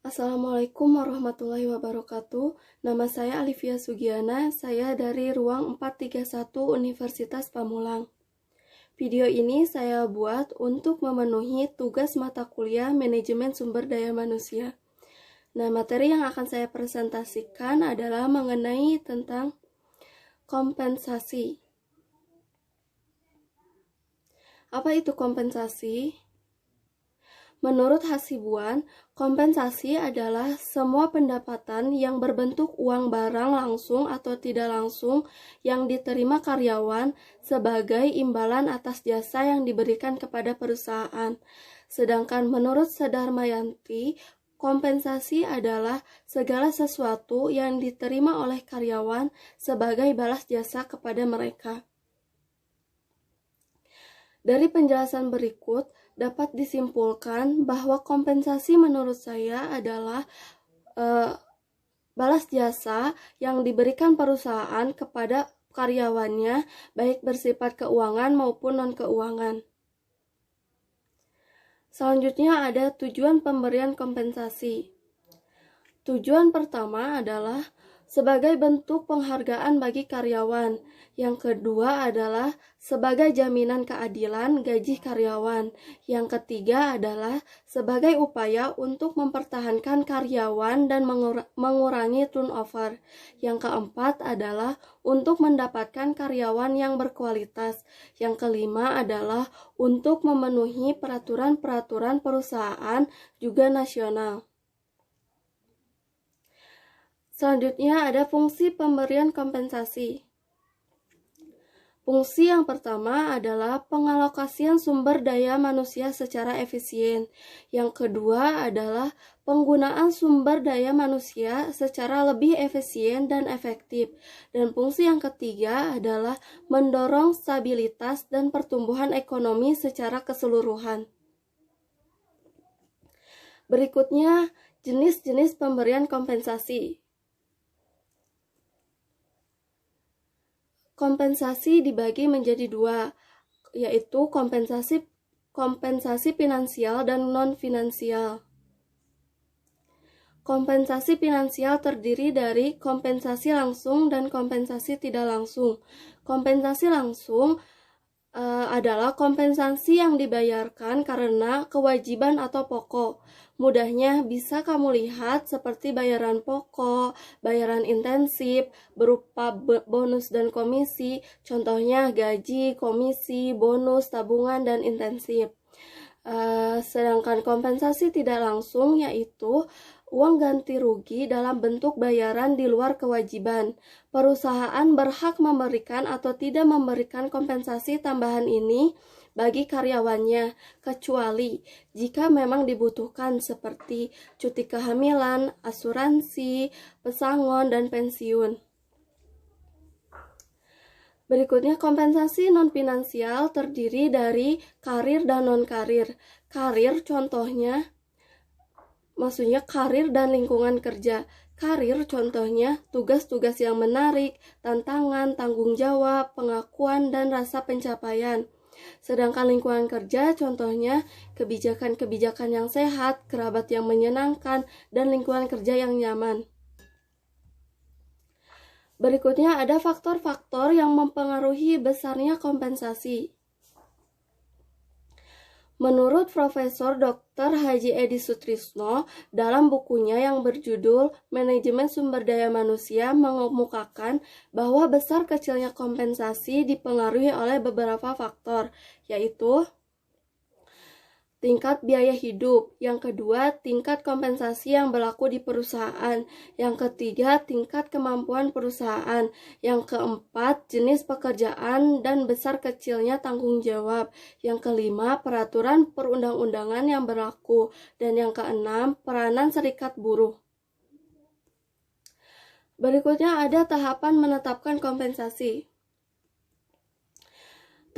Assalamualaikum warahmatullahi wabarakatuh. Nama saya Alivia Sugiana, saya dari Ruang 431 Universitas Pamulang. Video ini saya buat untuk memenuhi tugas mata kuliah Manajemen Sumber Daya Manusia. Nah, materi yang akan saya presentasikan adalah mengenai tentang kompensasi. Apa itu kompensasi? Menurut Hasibuan, kompensasi adalah semua pendapatan yang berbentuk uang barang langsung atau tidak langsung yang diterima karyawan sebagai imbalan atas jasa yang diberikan kepada perusahaan. Sedangkan menurut Sadarmayanti, kompensasi adalah segala sesuatu yang diterima oleh karyawan sebagai balas jasa kepada mereka. Dari penjelasan berikut, dapat disimpulkan bahwa kompensasi menurut saya adalah balas jasa yang diberikan perusahaan kepada karyawannya, baik bersifat keuangan maupun non-keuangan. Selanjutnya ada tujuan pemberian kompensasi. Tujuan pertama adalah sebagai bentuk penghargaan bagi karyawan. Yang kedua adalah sebagai jaminan keadilan gaji karyawan. Yang ketiga adalah sebagai upaya untuk mempertahankan karyawan dan mengurangi turnover. Yang keempat adalah untuk mendapatkan karyawan yang berkualitas. Yang kelima adalah untuk memenuhi peraturan-peraturan perusahaan juga nasional. Selanjutnya ada fungsi pemberian kompensasi. Fungsi yang pertama adalah pengalokasian sumber daya manusia secara efisien. Yang kedua adalah penggunaan sumber daya manusia secara lebih efisien dan efektif. Dan fungsi yang ketiga adalah mendorong stabilitas dan pertumbuhan ekonomi secara keseluruhan. Berikutnya, jenis-jenis pemberian kompensasi. Kompensasi dibagi menjadi dua, yaitu kompensasi finansial dan non-finansial. Kompensasi finansial terdiri dari kompensasi langsung dan kompensasi tidak langsung. Kompensasi langsung adalah kompensasi yang dibayarkan karena kewajiban atau pokok. Mudahnya bisa kamu lihat seperti bayaran pokok, bayaran intensif, berupa bonus dan komisi, contohnya gaji, komisi, bonus, tabungan, dan intensif. Sedangkan kompensasi tidak langsung yaitu uang ganti rugi dalam bentuk bayaran di luar kewajiban. Perusahaan berhak memberikan atau tidak memberikan kompensasi tambahan ini bagi karyawannya, kecuali jika memang dibutuhkan seperti cuti kehamilan, asuransi, pesangon, dan pensiun. Berikutnya, kompensasi non-finansial terdiri dari karir dan non-karir. Karir contohnya, maksudnya karir dan lingkungan kerja. Karir contohnya tugas-tugas yang menarik, tantangan, tanggung jawab, pengakuan, dan rasa pencapaian. Sedangkan lingkungan kerja contohnya kebijakan-kebijakan yang sehat, kerabat yang menyenangkan, dan lingkungan kerja yang nyaman. Berikutnya ada faktor-faktor yang mempengaruhi besarnya kompensasi. Menurut Profesor Dr. Haji Edi Sutrisno, dalam bukunya yang berjudul Manajemen Sumber Daya Manusia mengemukakan bahwa besar kecilnya kompensasi dipengaruhi oleh beberapa faktor, yaitu tingkat biaya hidup, yang kedua tingkat kompensasi yang berlaku di perusahaan, yang ketiga tingkat kemampuan perusahaan, yang keempat jenis pekerjaan dan besar kecilnya tanggung jawab, yang kelima peraturan perundang-undangan yang berlaku, dan yang keenam peranan serikat buruh. Berikutnya ada tahapan menetapkan kompensasi.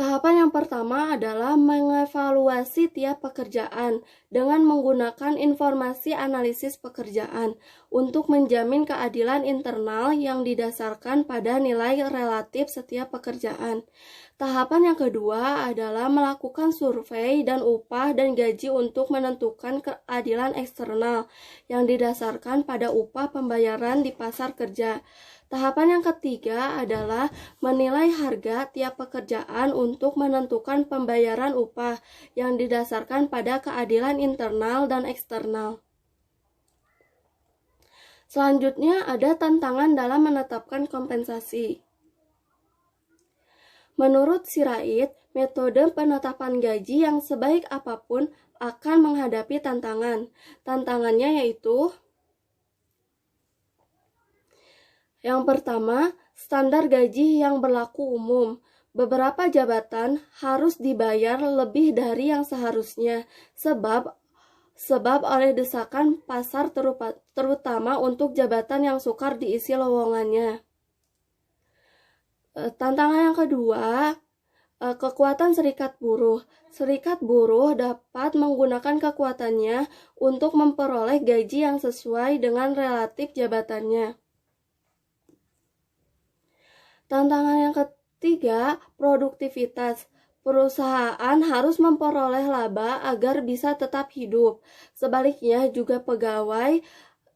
Tahapan yang pertama adalah mengevaluasi tiap pekerjaan dengan menggunakan informasi analisis pekerjaan untuk menjamin keadilan internal yang didasarkan pada nilai relatif setiap pekerjaan. Tahapan yang kedua adalah melakukan survei dan upah dan gaji untuk menentukan keadilan eksternal yang didasarkan pada upah pembayaran di pasar kerja. Tahapan yang ketiga adalah menilai harga tiap pekerjaan untuk menentukan pembayaran upah yang didasarkan pada keadilan internal dan eksternal. Selanjutnya ada tantangan dalam menetapkan kompensasi. Menurut Sirait, metode penetapan gaji yang sebaik apapun akan menghadapi tantangan. Tantangannya yaitu yang pertama, standar gaji yang berlaku umum. Beberapa jabatan harus dibayar lebih dari yang seharusnya sebab oleh desakan pasar terutama untuk jabatan yang sukar diisi lowongannya. Tantangan yang kedua, kekuatan serikat buruh. Serikat buruh dapat menggunakan kekuatannya untuk memperoleh gaji yang sesuai dengan relatif jabatannya. Tantangan yang ketiga, produktivitas. Perusahaan harus memperoleh laba agar bisa tetap hidup. Sebaliknya, juga pegawai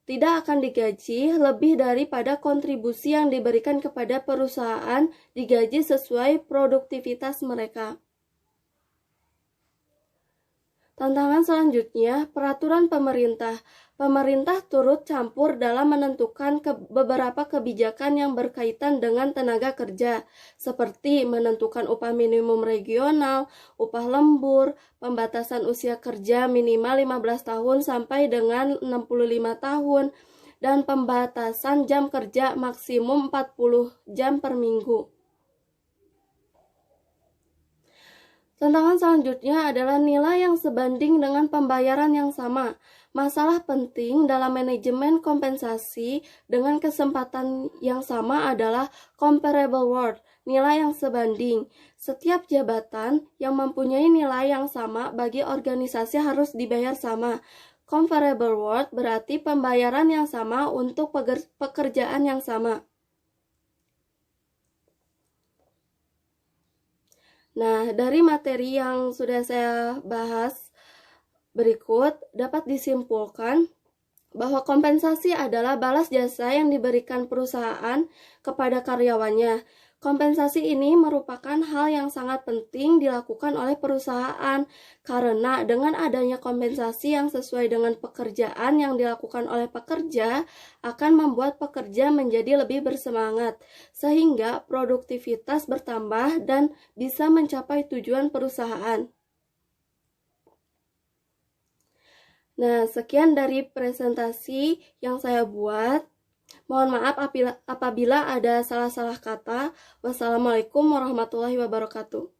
tidak akan digaji lebih daripada kontribusi yang diberikan kepada perusahaan digaji sesuai produktivitas mereka. Tantangan selanjutnya, peraturan pemerintah. Pemerintah turut campur dalam menentukan beberapa kebijakan yang berkaitan dengan tenaga kerja, seperti menentukan upah minimum regional, upah lembur, pembatasan usia kerja minimal 15 tahun sampai dengan 65 tahun, dan pembatasan jam kerja maksimum 40 jam per minggu. Tantangan selanjutnya adalah nilai yang sebanding dengan pembayaran yang sama. Masalah penting dalam manajemen kompensasi dengan kesempatan yang sama adalah comparable worth, nilai yang sebanding. Setiap jabatan yang mempunyai nilai yang sama bagi organisasi harus dibayar sama. Comparable worth berarti pembayaran yang sama untuk pekerjaan yang sama. Nah, dari materi yang sudah saya bahas berikut dapat disimpulkan bahwa kompensasi adalah balas jasa yang diberikan perusahaan kepada karyawannya. Kompensasi ini merupakan hal yang sangat penting dilakukan oleh perusahaan karena dengan adanya kompensasi yang sesuai dengan pekerjaan yang dilakukan oleh pekerja akan membuat pekerja menjadi lebih bersemangat sehingga produktivitas bertambah dan bisa mencapai tujuan perusahaan. Nah, sekian dari presentasi yang saya buat. Mohon maaf apabila ada salah-salah kata. Wassalamualaikum warahmatullahi wabarakatuh.